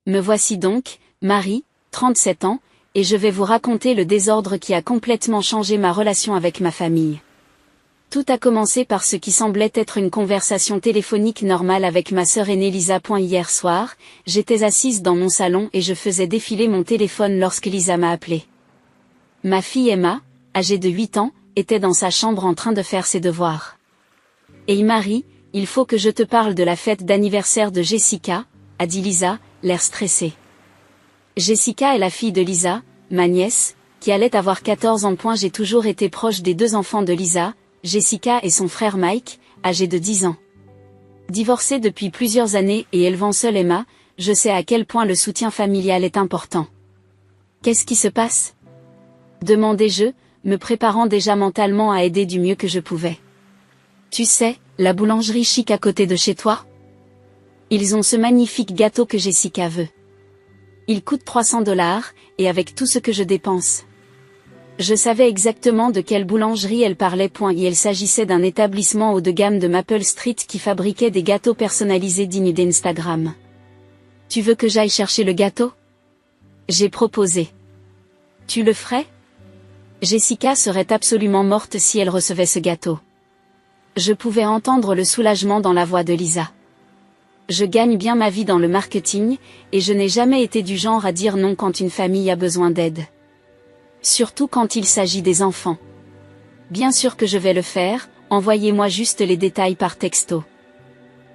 Me voici donc, Marie, 37 ans, et je vais vous raconter le désordre qui a complètement changé ma relation avec ma famille. Tout a commencé par ce qui semblait être une conversation téléphonique normale avec ma sœur aînée Lisa. Hier soir, j'étais assise dans mon salon et je faisais défiler mon téléphone lorsque Lisa m'a appelé. Ma fille Emma, âgée de 8 ans, était dans sa chambre en train de faire ses devoirs. « Hey Marie, il faut que je te parle de la fête d'anniversaire de Jessica », a dit Lisa, l'air stressée. Jessica est la fille de Lisa, ma nièce, qui allait avoir 14 ans. J'ai toujours été proche des deux enfants de Lisa, Jessica et son frère Mike, âgé de 10 ans. Divorcée depuis plusieurs années et élevant seule Emma, je sais à quel point le soutien familial est important. « Qu'est-ce qui se passe ?» demandai-je, me préparant déjà mentalement à aider du mieux que je pouvais. « Tu sais, la boulangerie chic à côté de chez toi ? Ils ont ce magnifique gâteau que Jessica veut. Il coûte 300$, et avec tout ce que je dépense. » Je savais exactement de quelle boulangerie elle parlait. Il s'agissait d'un établissement haut de gamme de Maple Street qui fabriquait des gâteaux personnalisés dignes d'Instagram. « Tu veux que j'aille chercher le gâteau ? » j'ai proposé. « Tu le ferais ? » Jessica serait absolument morte si elle recevait ce gâteau. Je pouvais entendre le soulagement dans la voix de Lisa. Je gagne bien ma vie dans le marketing, et je n'ai jamais été du genre à dire non quand une famille a besoin d'aide. Surtout quand il s'agit des enfants. Bien sûr que je vais le faire, envoyez-moi juste les détails par texto.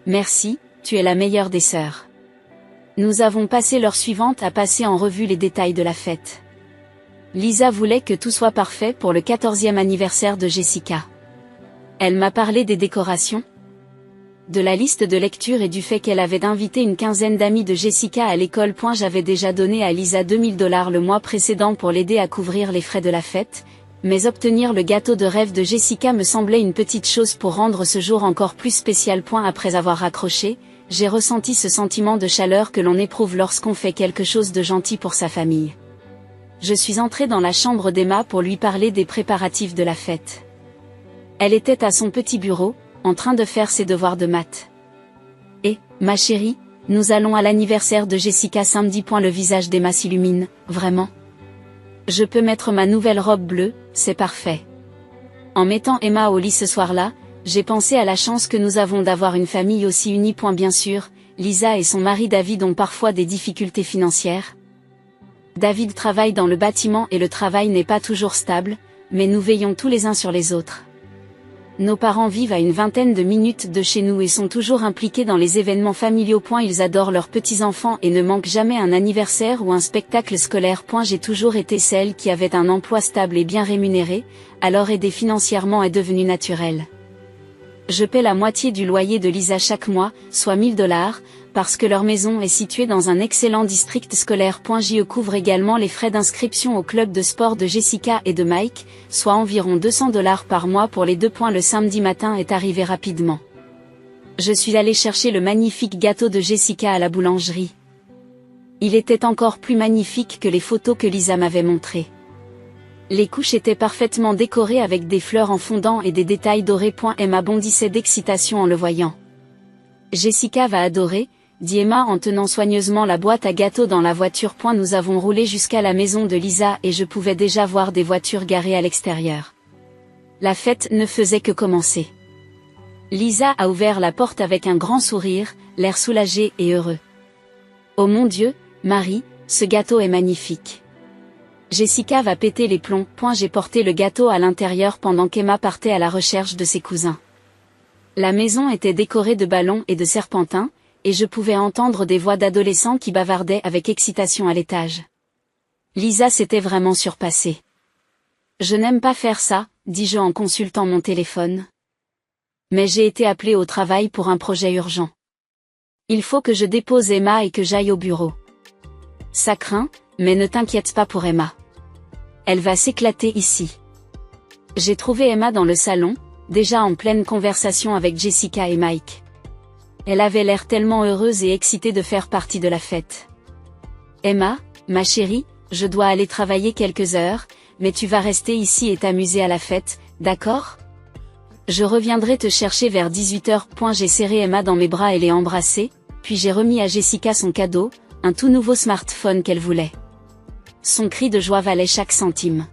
Merci, tu es la meilleure des sœurs. Nous avons passé l'heure suivante à passer en revue les détails de la fête. Lisa voulait que tout soit parfait pour le 14e anniversaire de Jessica. Elle m'a parlé des décorations, de la liste de lecture et du fait qu'elle avait invité une quinzaine d'amis de Jessica à l'école. J'avais déjà donné à Lisa $2000 le mois précédent pour l'aider à couvrir les frais de la fête, mais obtenir le gâteau de rêve de Jessica me semblait une petite chose pour rendre ce jour encore plus spécial. Après avoir raccroché, j'ai ressenti ce sentiment de chaleur que l'on éprouve lorsqu'on fait quelque chose de gentil pour sa famille. Je suis entrée dans la chambre d'Emma pour lui parler des préparatifs de la fête. Elle était à son petit bureau, en train de faire ses devoirs de maths. « Et, ma chérie, nous allons à l'anniversaire de Jessica samedi. » Le visage d'Emma s'illumine, « Vraiment ? Je peux mettre ma nouvelle robe bleue, c'est parfait. » En mettant Emma au lit ce soir-là, j'ai pensé à la chance que nous avons d'avoir une famille aussi unie. Bien sûr, Lisa et son mari David ont parfois des difficultés financières. David travaille dans le bâtiment et le travail n'est pas toujours stable, mais nous veillons tous les uns sur les autres. Nos parents vivent à une vingtaine de minutes de chez nous et sont toujours impliqués dans les événements familiaux. Ils adorent leurs petits-enfants et ne manquent jamais un anniversaire ou un spectacle scolaire. J'ai toujours été celle qui avait un emploi stable et bien rémunéré, alors aider financièrement est devenu naturel. Je paie la moitié du loyer de Lisa chaque mois, soit $1000, parce que leur maison est située dans un excellent district scolaire. Je couvre également les frais d'inscription au club de sport de Jessica et de Mike, soit environ $200 par mois pour les deux. Le samedi matin est arrivé rapidement. Je suis allée chercher le magnifique gâteau de Jessica à la boulangerie. Il était encore plus magnifique que les photos que Lisa m'avait montrées. Les couches étaient parfaitement décorées avec des fleurs en fondant et des détails dorés. Emma bondissait d'excitation en le voyant. Jessica va adorer, dit Emma en tenant soigneusement la boîte à gâteaux dans la voiture. Nous avons roulé jusqu'à la maison de Lisa et je pouvais déjà voir des voitures garées à l'extérieur. La fête ne faisait que commencer. Lisa a ouvert la porte avec un grand sourire, l'air soulagé et heureux. « Oh mon Dieu, Marie, ce gâteau est magnifique. Jessica va péter les plombs. » J'ai porté le gâteau à l'intérieur pendant qu'Emma partait à la recherche de ses cousins. La maison était décorée de ballons et de serpentins, et je pouvais entendre des voix d'adolescents qui bavardaient avec excitation à l'étage. Lisa s'était vraiment surpassée. « Je n'aime pas faire ça, » dis-je en consultant mon téléphone. Mais j'ai été appelée au travail pour un projet urgent. Il faut que je dépose Emma et que j'aille au bureau. Ça craint, mais ne t'inquiète pas pour Emma. Elle va s'éclater ici. J'ai trouvé Emma dans le salon, déjà en pleine conversation avec Jessica et Mike. Elle avait l'air tellement heureuse et excitée de faire partie de la fête. Emma, ma chérie, je dois aller travailler quelques heures, mais tu vas rester ici et t'amuser à la fête, d'accord ? Je reviendrai te chercher vers 18h. J'ai serré Emma dans mes bras et l'ai embrassée, puis j'ai remis à Jessica son cadeau, un tout nouveau smartphone qu'elle voulait. Son cri de joie valait chaque centime.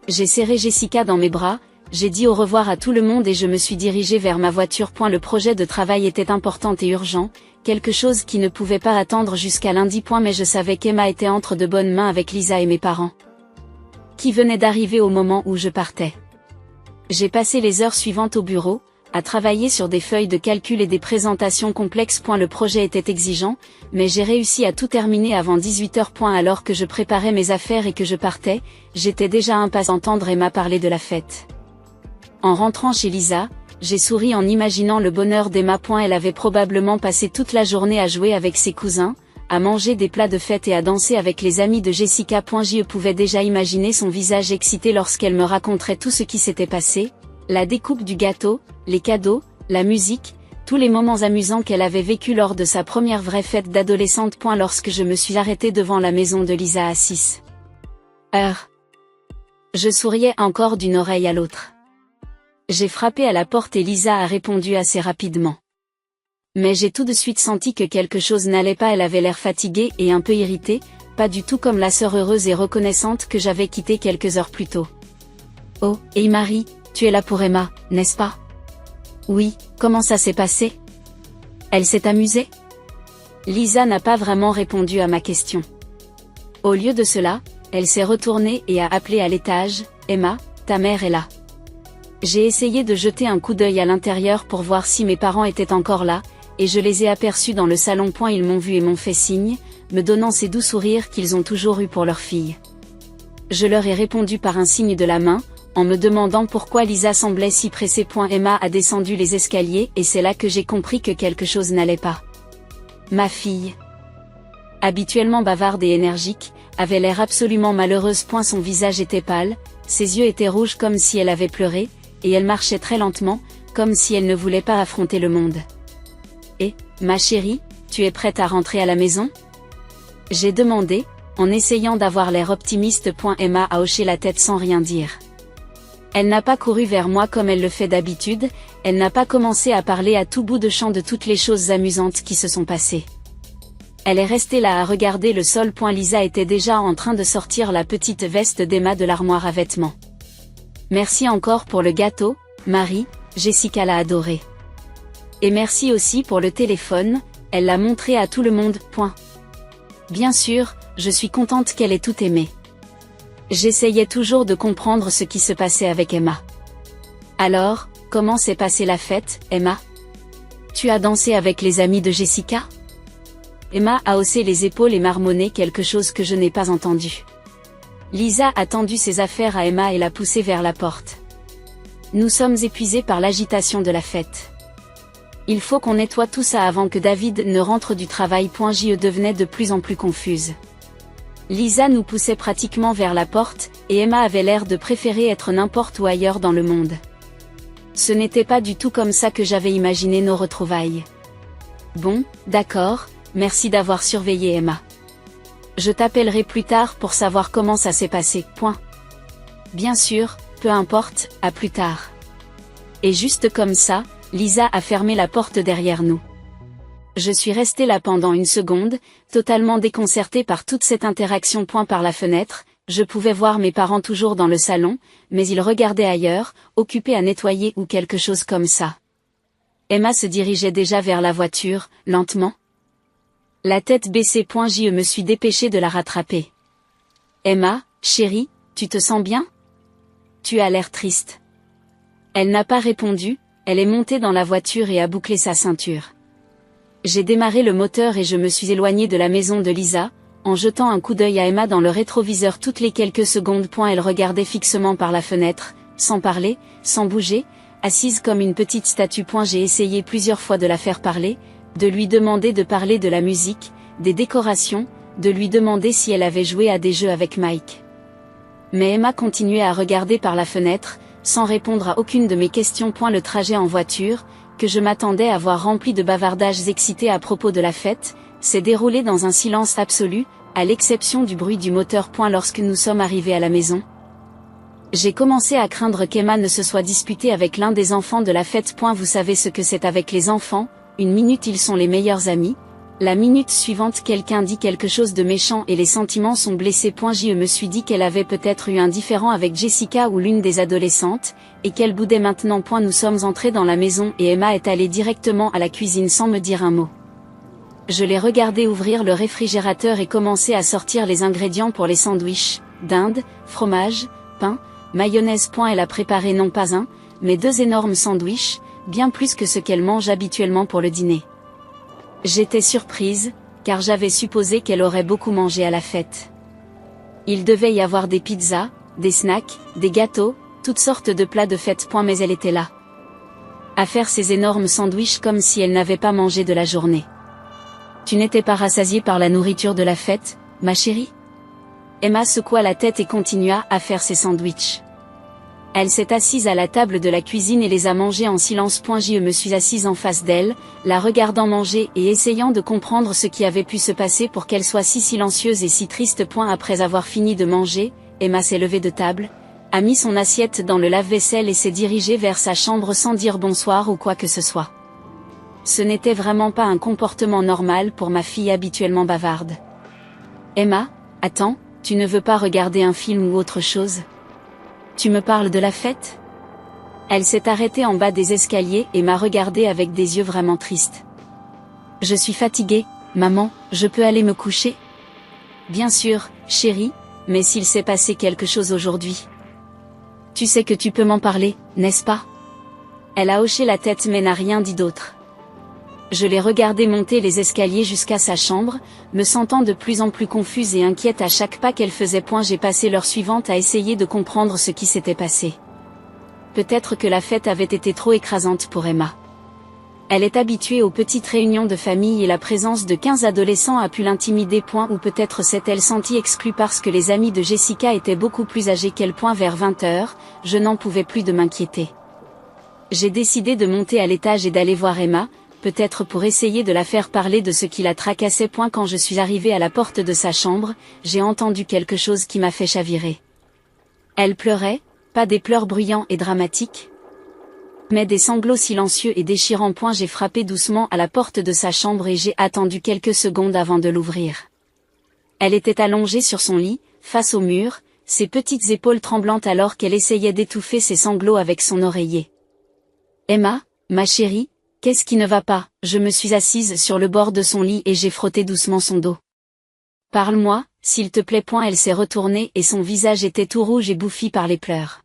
J'ai serré Jessica dans mes bras, j'ai dit au revoir à tout le monde et je me suis dirigée vers ma voiture. Le projet de travail était important et urgent, quelque chose qui ne pouvait pas attendre jusqu'à lundi. Mais je savais qu'Emma était entre de bonnes mains avec Lisa et mes parents, qui venaient d'arriver au moment où je partais. J'ai passé les heures suivantes au bureau, à travailler sur des feuilles de calcul et des présentations complexes. Le projet était exigeant, mais j'ai réussi à tout terminer avant 18h. Alors que je préparais mes affaires et que je partais, j'étais déjà impatiente d'entendre Emma parler de la fête. En rentrant chez Lisa, j'ai souri en imaginant le bonheur d'Emma. Elle avait probablement passé toute la journée à jouer avec ses cousins, à manger des plats de fête et à danser avec les amis de Jessica. Je pouvais déjà imaginer son visage excité lorsqu'elle me raconterait tout ce qui s'était passé, la découpe du gâteau, les cadeaux, la musique, tous les moments amusants qu'elle avait vécus lors de sa première vraie fête d'adolescente. Lorsque je me suis arrêtée devant la maison de Lisa à 6h, je souriais encore d'une oreille à l'autre. J'ai frappé à la porte et Lisa a répondu assez rapidement. Mais j'ai tout de suite senti que quelque chose n'allait pas. Elle avait l'air fatiguée et un peu irritée, pas du tout comme la sœur heureuse et reconnaissante que j'avais quittée quelques heures plus tôt. Oh, et Marie, tu es là pour Emma, n'est-ce pas? Oui, comment ça s'est passé? Elle s'est amusée? Lisa n'a pas vraiment répondu à ma question. Au lieu de cela, elle s'est retournée et a appelé à l'étage, Emma, ta mère est là. J'ai essayé de jeter un coup d'œil à l'intérieur pour voir si mes parents étaient encore là, et je les ai aperçus dans le salon. Ils m'ont vu et m'ont fait signe, me donnant ces doux sourires qu'ils ont toujours eus pour leur fille. Je leur ai répondu par un signe de la main, en me demandant pourquoi Lisa semblait si pressée. Emma a descendu les escaliers et c'est là que j'ai compris que quelque chose n'allait pas. Ma fille, habituellement bavarde et énergique, avait l'air absolument malheureuse. Son visage était pâle, ses yeux étaient rouges comme si elle avait pleuré, et elle marchait très lentement, comme si elle ne voulait pas affronter le monde. Et, ma chérie, tu es prête à rentrer à la maison? J'ai demandé, en essayant d'avoir l'air optimiste. Emma a hoché la tête sans rien dire. Elle n'a pas couru vers moi comme elle le fait d'habitude, elle n'a pas commencé à parler à tout bout de champ de toutes les choses amusantes qui se sont passées. Elle est restée là à regarder le sol. Lisa était déjà en train de sortir la petite veste d'Emma de l'armoire à vêtements. Merci encore pour le gâteau, Marie, Jessica l'a adoré. Et merci aussi pour le téléphone, elle l'a montré à tout le monde. Bien sûr, je suis contente qu'elle ait tout aimé. J'essayais toujours de comprendre ce qui se passait avec Emma. Alors, comment s'est passée la fête, Emma? Tu as dansé avec les amis de Jessica? Emma a haussé les épaules et marmonné quelque chose que je n'ai pas entendu. Lisa a tendu ses affaires à Emma et l'a poussée vers la porte. Nous sommes épuisés par l'agitation de la fête. Il faut qu'on nettoie tout ça avant que David ne rentre du travail. Je devenais de plus en plus confuse. Lisa nous poussait pratiquement vers la porte, et Emma avait l'air de préférer être n'importe où ailleurs dans le monde. Ce n'était pas du tout comme ça que j'avais imaginé nos retrouvailles. Bon, d'accord, merci d'avoir surveillé Emma. Je t'appellerai plus tard pour savoir comment ça s'est passé. Bien sûr, peu importe, à plus tard. Et juste comme ça, Lisa a fermé la porte derrière nous. Je suis restée là pendant une seconde, totalement déconcertée par toute cette interaction. Par la fenêtre, je pouvais voir mes parents toujours dans le salon, mais ils regardaient ailleurs, occupés à nettoyer ou quelque chose comme ça. Emma se dirigeait déjà vers la voiture, lentement. La tête baissée. Je me suis dépêchée de la rattraper. Emma, chérie, tu te sens bien? Tu as l'air triste. Elle n'a pas répondu, elle est montée dans la voiture et a bouclé sa ceinture. J'ai démarré le moteur et je me suis éloignée de la maison de Lisa, en jetant un coup d'œil à Emma dans le rétroviseur toutes les quelques secondes. Elle regardait fixement par la fenêtre, sans parler, sans bouger, assise comme une petite statue. J'ai essayé plusieurs fois de la faire parler, de lui demander de parler de la musique, des décorations, de lui demander si elle avait joué à des jeux avec Mike. Mais Emma continuait à regarder par la fenêtre, sans répondre à aucune de mes questions. Le trajet en voiture, que je m'attendais à voir rempli de bavardages excités à propos de la fête, s'est déroulé dans un silence absolu, à l'exception du bruit du moteur. Lorsque nous sommes arrivés à la maison, j'ai commencé à craindre qu'Emma ne se soit disputée avec l'un des enfants de la fête. Vous savez ce que c'est avec les enfants, une minute ils sont les meilleurs amis, La minute suivante quelqu'un dit quelque chose de méchant et les sentiments sont blessés. Je me suis dit qu'elle avait peut-être eu un différend avec Jessica ou l'une des adolescentes, et qu'elle boudait maintenant. Nous sommes entrés dans la maison et Emma est allée directement à la cuisine sans me dire un mot. Je l'ai regardé ouvrir le réfrigérateur et commencer à sortir les ingrédients pour les sandwichs, dinde, fromage, pain, mayonnaise. Elle a préparé non pas un, mais 2 énormes sandwichs, bien plus que ce qu'elle mange habituellement pour le dîner. J'étais surprise, car j'avais supposé qu'elle aurait beaucoup mangé à la fête. Il devait y avoir des pizzas, des snacks, des gâteaux, toutes sortes de plats de fête. Mais elle était là, à faire ces énormes sandwichs comme si elle n'avait pas mangé de la journée. Tu n'étais pas rassasiée par la nourriture de la fête, ma chérie? Emma secoua la tête et continua à faire ses sandwichs. Elle s'est assise à la table de la cuisine et les a mangés en silence. Je me suis assise en face d'elle, la regardant manger et essayant de comprendre ce qui avait pu se passer pour qu'elle soit si silencieuse et si triste. Après avoir fini de manger, Emma s'est levée de table, a mis son assiette dans le lave-vaisselle et s'est dirigée vers sa chambre sans dire bonsoir ou quoi que ce soit. Ce n'était vraiment pas un comportement normal pour ma fille habituellement bavarde. Emma, attends, tu ne veux pas regarder un film ou autre chose? Tu me parles de la fête? Elle s'est arrêtée en bas des escaliers et m'a regardée avec des yeux vraiment tristes. Je suis fatiguée, maman, je peux aller me coucher? Bien sûr, chérie, mais s'il s'est passé quelque chose aujourd'hui. Tu sais que tu peux m'en parler, n'est-ce pas? Elle a hoché la tête mais n'a rien dit d'autre. Je l'ai regardée monter les escaliers jusqu'à sa chambre, me sentant de plus en plus confuse et inquiète à chaque pas qu'elle faisait. J'ai passé l'heure suivante à essayer de comprendre ce qui s'était passé. Peut-être que la fête avait été trop écrasante pour Emma. Elle est habituée aux petites réunions de famille et la présence de 15 adolescents a pu l'intimider. Ou peut-être s'est-elle sentie exclue parce que les amis de Jessica étaient beaucoup plus âgés qu'elle. Vers 20h, je n'en pouvais plus de m'inquiéter. J'ai décidé de monter à l'étage et d'aller voir Emma, peut-être pour essayer de la faire parler de ce qui la tracassait. Quand je suis arrivée à la porte de sa chambre, j'ai entendu quelque chose qui m'a fait chavirer. Elle pleurait, pas des pleurs bruyants et dramatiques, mais des sanglots silencieux et déchirants. J'ai frappé doucement à la porte de sa chambre et j'ai attendu quelques secondes avant de l'ouvrir. Elle était allongée sur son lit, face au mur, ses petites épaules tremblantes alors qu'elle essayait d'étouffer ses sanglots avec son oreiller. Emma, ma chérie, qu'est-ce qui ne va pas? Je me suis assise sur le bord de son lit et j'ai frotté doucement son dos. Parle-moi, s'il te plaît. Elle s'est retournée et son visage était tout rouge et bouffi par les pleurs.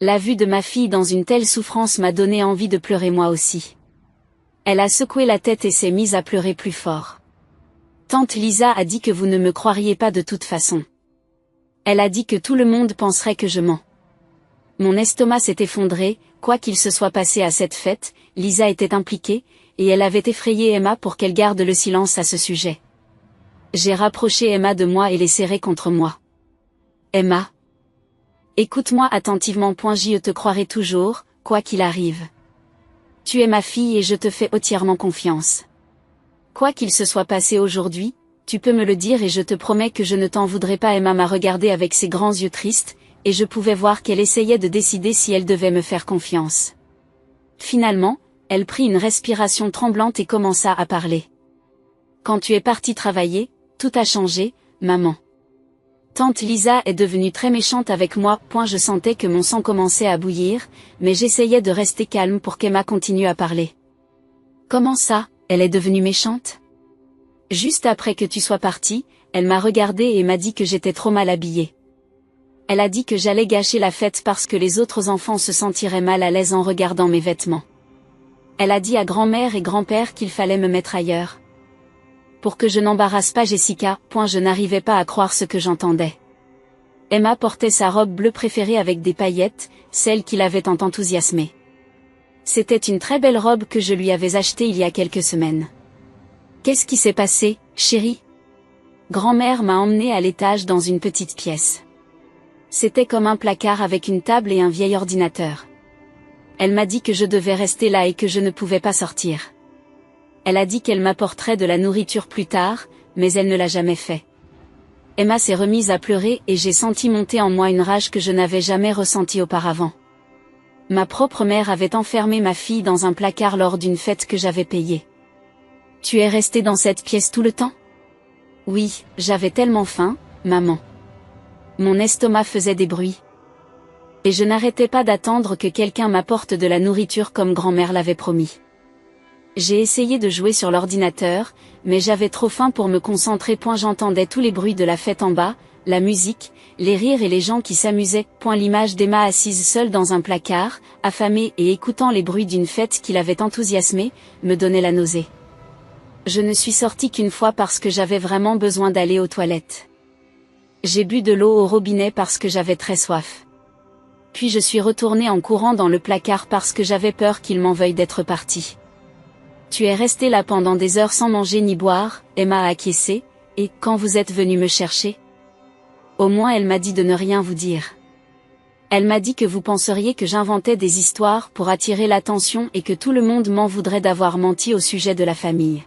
La vue de ma fille dans une telle souffrance m'a donné envie de pleurer moi aussi. Elle a secoué la tête et s'est mise à pleurer plus fort. Tante Lisa a dit que vous ne me croiriez pas de toute façon. Elle a dit que tout le monde penserait que je mens. Mon estomac s'est effondré, quoi qu'il se soit passé à cette fête, Lisa était impliquée, et elle avait effrayé Emma pour qu'elle garde le silence à ce sujet. J'ai rapproché Emma de moi et l'ai serrée contre moi. Emma, écoute-moi attentivement. Je te croirai toujours, quoi qu'il arrive. Tu es ma fille et je te fais entièrement confiance. Quoi qu'il se soit passé aujourd'hui, tu peux me le dire et je te promets que je ne t'en voudrai pas. Emma m'a regardée avec ses grands yeux tristes, et je pouvais voir qu'elle essayait de décider si elle devait me faire confiance. Finalement, elle prit une respiration tremblante et commença à parler. Quand tu es partie travailler, tout a changé, maman. Tante Lisa est devenue très méchante avec moi. Je sentais que mon sang commençait à bouillir, mais j'essayais de rester calme pour qu'Emma continue à parler. Comment ça, elle est devenue méchante? Juste après que tu sois partie, elle m'a regardée et m'a dit que j'étais trop mal habillée. Elle a dit que j'allais gâcher la fête parce que les autres enfants se sentiraient mal à l'aise en regardant mes vêtements. Elle a dit à grand-mère et grand-père qu'il fallait me mettre ailleurs. Pour que je n'embarrasse pas Jessica. Je n'arrivais pas à croire ce que j'entendais. Emma portait sa robe bleue préférée avec des paillettes, celle qui l'avait tant enthousiasmée. C'était une très belle robe que je lui avais achetée il y a quelques semaines. Qu'est-ce qui s'est passé, chérie? Grand-mère m'a emmenée à l'étage dans une petite pièce. C'était comme un placard avec une table et un vieil ordinateur. Elle m'a dit que je devais rester là et que je ne pouvais pas sortir. Elle a dit qu'elle m'apporterait de la nourriture plus tard, mais elle ne l'a jamais fait. Emma s'est remise à pleurer et j'ai senti monter en moi une rage que je n'avais jamais ressentie auparavant. Ma propre mère avait enfermé ma fille dans un placard lors d'une fête que j'avais payée. Tu es restée dans cette pièce tout le temps? Oui, j'avais tellement faim, maman. Mon estomac faisait des bruits. Et je n'arrêtais pas d'attendre que quelqu'un m'apporte de la nourriture comme grand-mère l'avait promis. J'ai essayé de jouer sur l'ordinateur, mais j'avais trop faim pour me concentrer. J'entendais tous les bruits de la fête en bas, la musique, les rires et les gens qui s'amusaient. L'image d'Emma assise seule dans un placard, affamée et écoutant les bruits d'une fête qui l'avait enthousiasmée, me donnait la nausée. Je ne suis sortie qu'une fois parce que j'avais vraiment besoin d'aller aux toilettes. J'ai bu de l'eau au robinet parce que j'avais très soif. Puis je suis retournée en courant dans le placard parce que j'avais peur qu'il m'en veuille d'être partie. Tu es restée là pendant des heures sans manger ni boire, Emma a acquiescé, et quand vous êtes venu me chercher? Au moins elle m'a dit de ne rien vous dire. Elle m'a dit que vous penseriez que j'inventais des histoires pour attirer l'attention et que tout le monde m'en voudrait d'avoir menti au sujet de la famille.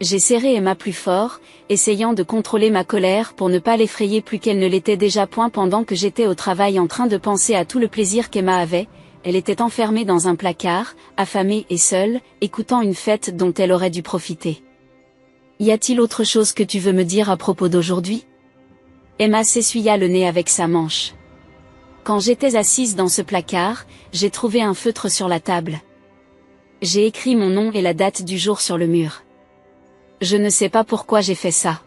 J'ai serré Emma plus fort, essayant de contrôler ma colère pour ne pas l'effrayer plus qu'elle ne l'était déjà. Pendant que j'étais au travail en train de penser à tout le plaisir qu'Emma avait, elle était enfermée dans un placard, affamée et seule, écoutant une fête dont elle aurait dû profiter. Y a-t-il autre chose que tu veux me dire à propos d'aujourd'hui? Emma s'essuya le nez avec sa manche. Quand j'étais assise dans ce placard, j'ai trouvé un feutre sur la table. J'ai écrit mon nom et la date du jour sur le mur. Je ne sais pas pourquoi j'ai fait ça.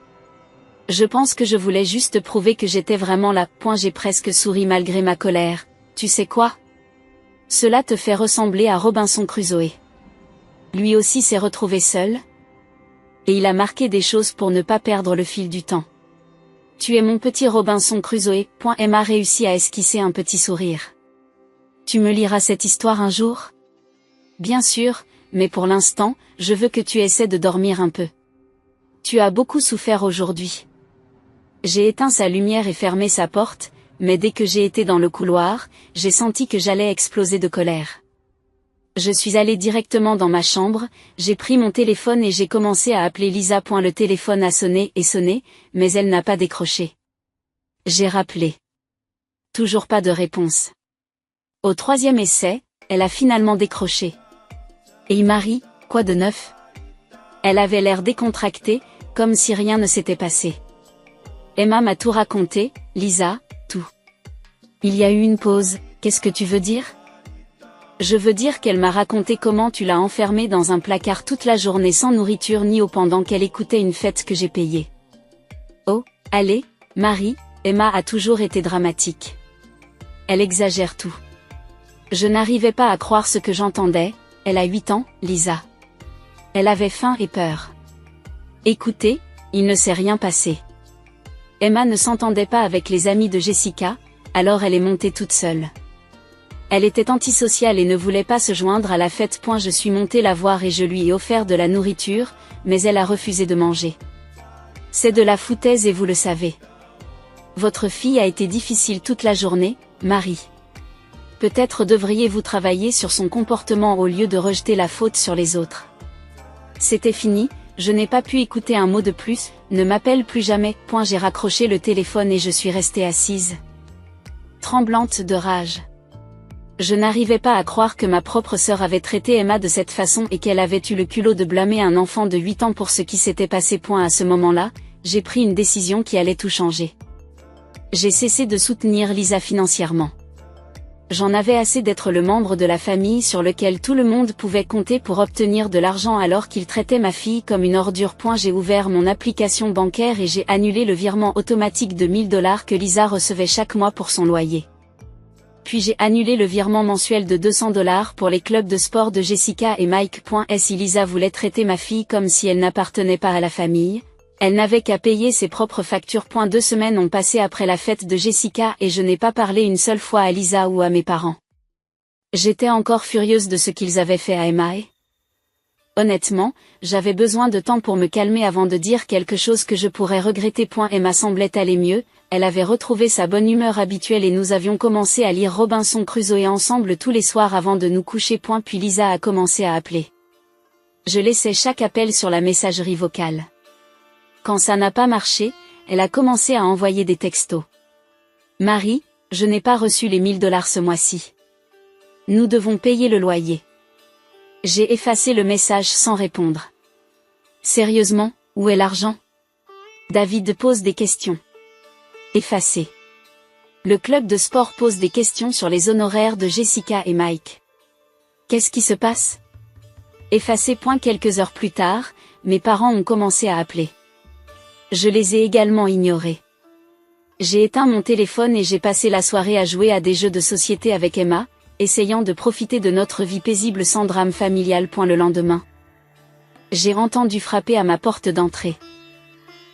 Je pense que je voulais juste prouver que j'étais vraiment là. J'ai presque souri malgré ma colère. Tu sais quoi? Cela te fait ressembler à Robinson Crusoe. Lui aussi s'est retrouvé seul. Et il a marqué des choses pour ne pas perdre le fil du temps. Tu es mon petit Robinson Crusoe. Emma réussit à esquisser un petit sourire. Tu me liras cette histoire un jour? Bien sûr, mais pour l'instant, je veux que tu essaies de dormir un peu. Tu as beaucoup souffert aujourd'hui. J'ai éteint sa lumière et fermé sa porte, mais dès que j'ai été dans le couloir, j'ai senti que j'allais exploser de colère. Je suis allée directement dans ma chambre, j'ai pris mon téléphone et j'ai commencé à appeler Lisa. Le téléphone a sonné et sonné, mais elle n'a pas décroché. J'ai rappelé. Toujours pas de réponse. Au troisième essai, elle a finalement décroché. Et Marie, quoi de neuf? Elle avait l'air décontractée, comme si rien ne s'était passé. Emma m'a tout raconté, Lisa, tout. Il y a eu une pause, qu'est-ce que tu veux dire? Je veux dire qu'elle m'a raconté comment tu l'as enfermée dans un placard toute la journée sans nourriture ni eau pendant qu'elle écoutait une fête que j'ai payée. Oh, allez, Marie, Emma a toujours été dramatique. Elle exagère tout. Je n'arrivais pas à croire ce que j'entendais, elle a 8 ans, Lisa. Elle avait faim et peur. Écoutez, il ne s'est rien passé. Emma ne s'entendait pas avec les amis de Jessica, alors elle est montée toute seule. Elle était antisociale et ne voulait pas se joindre à la fête. Je suis montée la voir et je lui ai offert de la nourriture, mais elle a refusé de manger. C'est de la foutaise et vous le savez. Votre fille a été difficile toute la journée, Marie. Peut-être devriez-vous travailler sur son comportement au lieu de rejeter la faute sur les autres. C'était fini, je n'ai pas pu écouter un mot de plus, ne m'appelle plus jamais. J'ai raccroché le téléphone et je suis restée assise, tremblante de rage. Je n'arrivais pas à croire que ma propre sœur avait traité Emma de cette façon et qu'elle avait eu le culot de blâmer un enfant de 8 ans pour ce qui s'était passé. À ce moment-là, j'ai pris une décision qui allait tout changer. J'ai cessé de soutenir Lisa financièrement. J'en avais assez d'être le membre de la famille sur lequel tout le monde pouvait compter pour obtenir de l'argent alors qu'il traitait ma fille comme une ordure. J'ai ouvert mon application bancaire et j'ai annulé le virement automatique de 1 000 $ que Lisa recevait chaque mois pour son loyer. Puis j'ai annulé le virement mensuel de 200 $ pour les clubs de sport de Jessica et Mike. Si Lisa voulait traiter ma fille comme si elle n'appartenait pas à la famille, elle n'avait qu'à payer ses propres factures. 2 semaines ont passé après la fête de Jessica et je n'ai pas parlé une seule fois à Lisa ou à mes parents. J'étais encore furieuse de ce qu'ils avaient fait à Emma et... Honnêtement, j'avais besoin de temps pour me calmer avant de dire quelque chose que je pourrais regretter. Emma semblait aller mieux, elle avait retrouvé sa bonne humeur habituelle et nous avions commencé à lire Robinson Crusoe ensemble tous les soirs avant de nous coucher. Puis Lisa a commencé à appeler. Je laissais chaque appel sur la messagerie vocale. Quand ça n'a pas marché, elle a commencé à envoyer des textos. Marie, je n'ai pas reçu les 1 000 $ ce mois-ci. Nous devons payer le loyer. J'ai effacé le message sans répondre. Sérieusement, où est l'argent? David pose des questions. Effacé. Le club de sport pose des questions sur les honoraires de Jessica et Mike. Qu'est-ce qui se passe? Effacé. Quelques heures plus tard, mes parents ont commencé à appeler. Je les ai également ignorés. J'ai éteint mon téléphone et j'ai passé la soirée à jouer à des jeux de société avec Emma, essayant de profiter de notre vie paisible sans drame familial. Le lendemain, j'ai entendu frapper à ma porte d'entrée.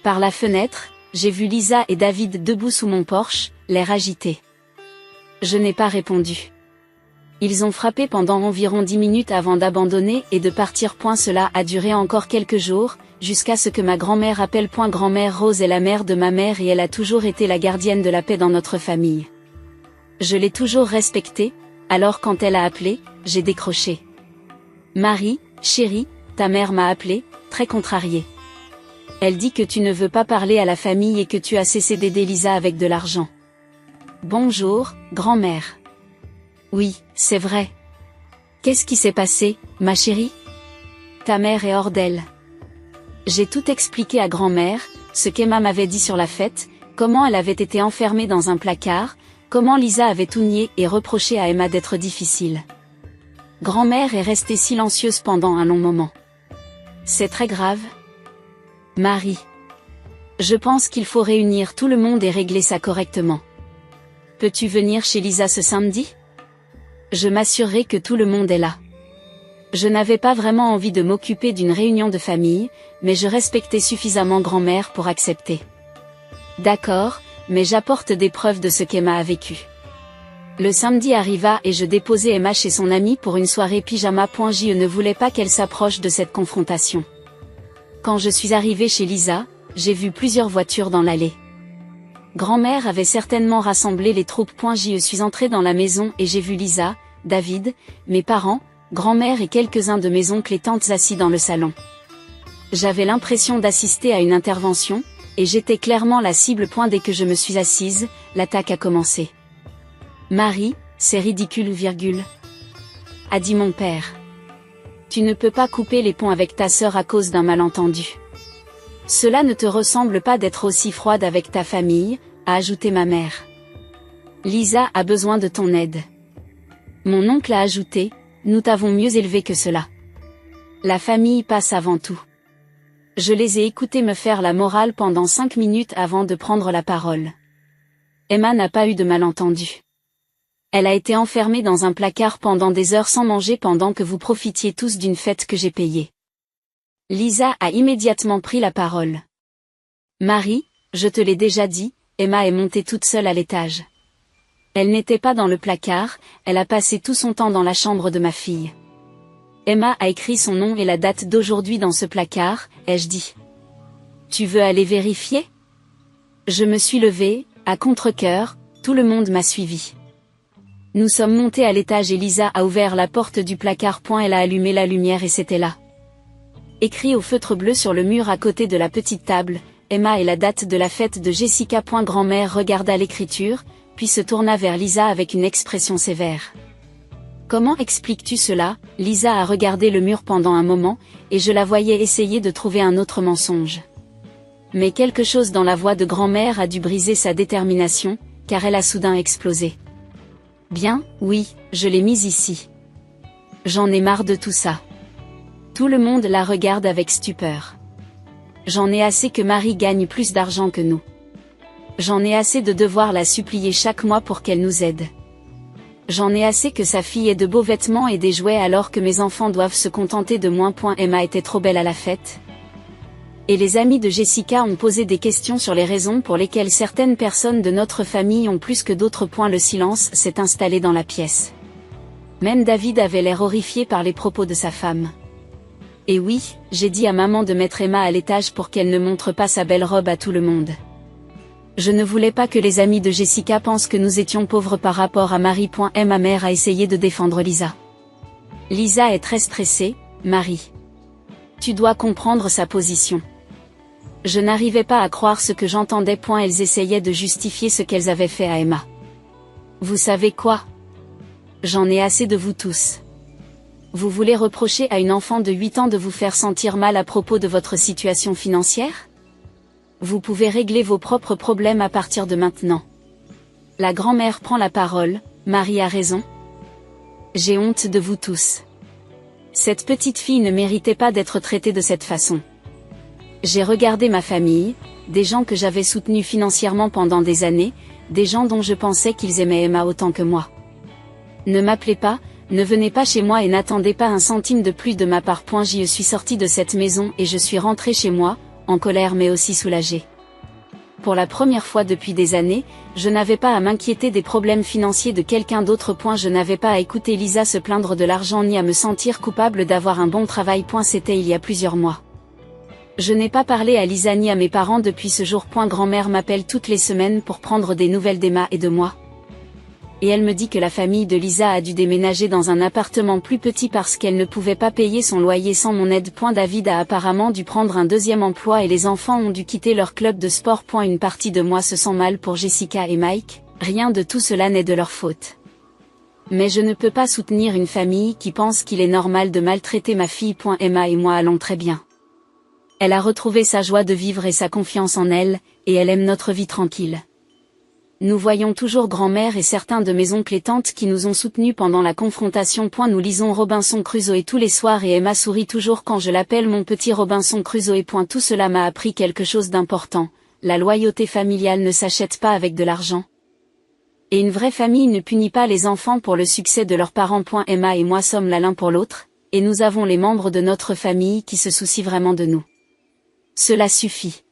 Par la fenêtre, j'ai vu Lisa et David debout sous mon porche, l'air agité. Je n'ai pas répondu. Ils ont frappé pendant environ 10 minutes avant d'abandonner et de partir. Cela a duré encore quelques jours, jusqu'à ce que ma grand-mère appelle. Grand-mère Rose est la mère de ma mère et elle a toujours été la gardienne de la paix dans notre famille. Je l'ai toujours respectée, alors quand elle a appelé, j'ai décroché. Marie, chérie, ta mère m'a appelé, très contrariée. Elle dit que tu ne veux pas parler à la famille et que tu as cessé d'aider Lisa avec de l'argent. Bonjour, grand-mère. Oui, c'est vrai. Qu'est-ce qui s'est passé, ma chérie? Ta mère est hors d'elle. J'ai tout expliqué à grand-mère, ce qu'Emma m'avait dit sur la fête, comment elle avait été enfermée dans un placard, comment Lisa avait tout nié et reproché à Emma d'être difficile. Grand-mère est restée silencieuse pendant un long moment. C'est très grave. Marie. Je pense qu'il faut réunir tout le monde et régler ça correctement. Peux-tu venir chez Lisa ce samedi? Je m'assurerai que tout le monde est là. Je n'avais pas vraiment envie de m'occuper d'une réunion de famille, mais je respectais suffisamment grand-mère pour accepter. D'accord, mais j'apporte des preuves de ce qu'Emma a vécu. Le samedi arriva et je déposai Emma chez son amie pour une soirée pyjama. Je ne voulais pas qu'elle s'approche de cette confrontation. Quand je suis arrivée chez Lisa, j'ai vu plusieurs voitures dans l'allée. Grand-mère avait certainement rassemblé les troupes. Je suis entrée dans la maison et j'ai vu Lisa, David, mes parents, grand-mère et quelques-uns de mes oncles et tantes assis dans le salon. J'avais l'impression d'assister à une intervention, et j'étais clairement la cible. Dès que je me suis assise, l'attaque a commencé. Marie, c'est ridicule, a dit mon père. Tu ne peux pas couper les ponts avec ta sœur à cause d'un malentendu. Cela ne te ressemble pas d'être aussi froide avec ta famille, a ajouté ma mère. Lisa a besoin de ton aide. Mon oncle a ajouté, nous t'avons mieux élevé que cela. La famille passe avant tout. Je les ai écoutés me faire la morale pendant 5 minutes avant de prendre la parole. Emma n'a pas eu de malentendu. Elle a été enfermée dans un placard pendant des heures sans manger pendant que vous profitiez tous d'une fête que j'ai payée. Lisa a immédiatement pris la parole. Marie, je te l'ai déjà dit, Emma est montée toute seule à l'étage. Elle n'était pas dans le placard, elle a passé tout son temps dans la chambre de ma fille. Emma a écrit son nom et la date d'aujourd'hui dans ce placard, ai-je dit. Tu veux aller vérifier? Je me suis levée, à contre-cœur, tout le monde m'a suivi. Nous sommes montés à l'étage et Lisa a ouvert la porte du placard. Elle a allumé la lumière et c'était là. Écrit au feutre bleu sur le mur à côté de la petite table, Emma et la date de la fête de Jessica. Grand-mère regarda l'écriture, puis se tourna vers Lisa avec une expression sévère. Comment expliques-tu cela? Lisa a regardé le mur pendant un moment, et je la voyais essayer de trouver un autre mensonge. Mais quelque chose dans la voix de grand-mère a dû briser sa détermination, car elle a soudain explosé. Bien, oui, je l'ai mise ici. J'en ai marre de tout ça. Tout le monde la regarde avec stupeur. J'en ai assez que Marie gagne plus d'argent que nous. J'en ai assez de devoir la supplier chaque mois pour qu'elle nous aide. J'en ai assez que sa fille ait de beaux vêtements et des jouets alors que mes enfants doivent se contenter de moins. Emma était trop belle à la fête. Et les amis de Jessica ont posé des questions sur les raisons pour lesquelles certaines personnes de notre famille ont plus que d'autres. Le silence s'est installé dans la pièce. Même David avait l'air horrifié par les propos de sa femme. Et oui, j'ai dit à maman de mettre Emma à l'étage pour qu'elle ne montre pas sa belle robe à tout le monde. Je ne voulais pas que les amis de Jessica pensent que nous étions pauvres par rapport à Marie. Ma mère a essayé de défendre Lisa. Lisa est très stressée, Marie. Tu dois comprendre sa position. Je n'arrivais pas à croire ce que j'entendais. Elles essayaient de justifier ce qu'elles avaient fait à Emma. Vous savez quoi? J'en ai assez de vous tous. Vous voulez reprocher à une enfant de 8 ans de vous faire sentir mal à propos de votre situation financière? Vous pouvez régler vos propres problèmes à partir de maintenant. La grand-mère prend la parole. Marie a raison. J'ai honte de vous tous. Cette petite fille ne méritait pas d'être traitée de cette façon. J'ai regardé ma famille, des gens que j'avais soutenus financièrement pendant des années, des gens dont je pensais qu'ils aimaient Emma autant que moi. Ne m'appelez pas, ne venez pas chez moi et n'attendez pas un centime de plus de ma part. Je suis sortie de cette maison et je suis rentrée chez moi, en colère mais aussi soulagée. Pour la première fois depuis des années, je n'avais pas à m'inquiéter des problèmes financiers de quelqu'un d'autre. Je n'avais pas à écouter Lisa se plaindre de l'argent ni à me sentir coupable d'avoir un bon travail. C'était il y a plusieurs mois. Je n'ai pas parlé à Lisa ni à mes parents depuis ce jour. Grand-mère m'appelle toutes les semaines pour prendre des nouvelles d'Emma et de moi. Et elle me dit que la famille de Lisa a dû déménager dans un appartement plus petit parce qu'elle ne pouvait pas payer son loyer sans mon aide. David a apparemment dû prendre un deuxième emploi et les enfants ont dû quitter leur club de sport. Une partie de moi se sent mal pour Jessica et Mike, rien de tout cela n'est de leur faute. Mais je ne peux pas soutenir une famille qui pense qu'il est normal de maltraiter ma fille. Emma et moi allons très bien. Elle a retrouvé sa joie de vivre et sa confiance en elle, et elle aime notre vie tranquille. Nous voyons toujours grand-mère et certains de mes oncles et tantes qui nous ont soutenus pendant la confrontation. Nous lisons Robinson Crusoe tous les soirs et Emma sourit toujours quand je l'appelle mon petit Robinson Crusoe. Tout cela m'a appris quelque chose d'important, la loyauté familiale ne s'achète pas avec de l'argent. Et une vraie famille ne punit pas les enfants pour le succès de leurs parents. Emma et moi sommes là l'un pour l'autre, et nous avons les membres de notre famille qui se soucient vraiment de nous. Cela suffit.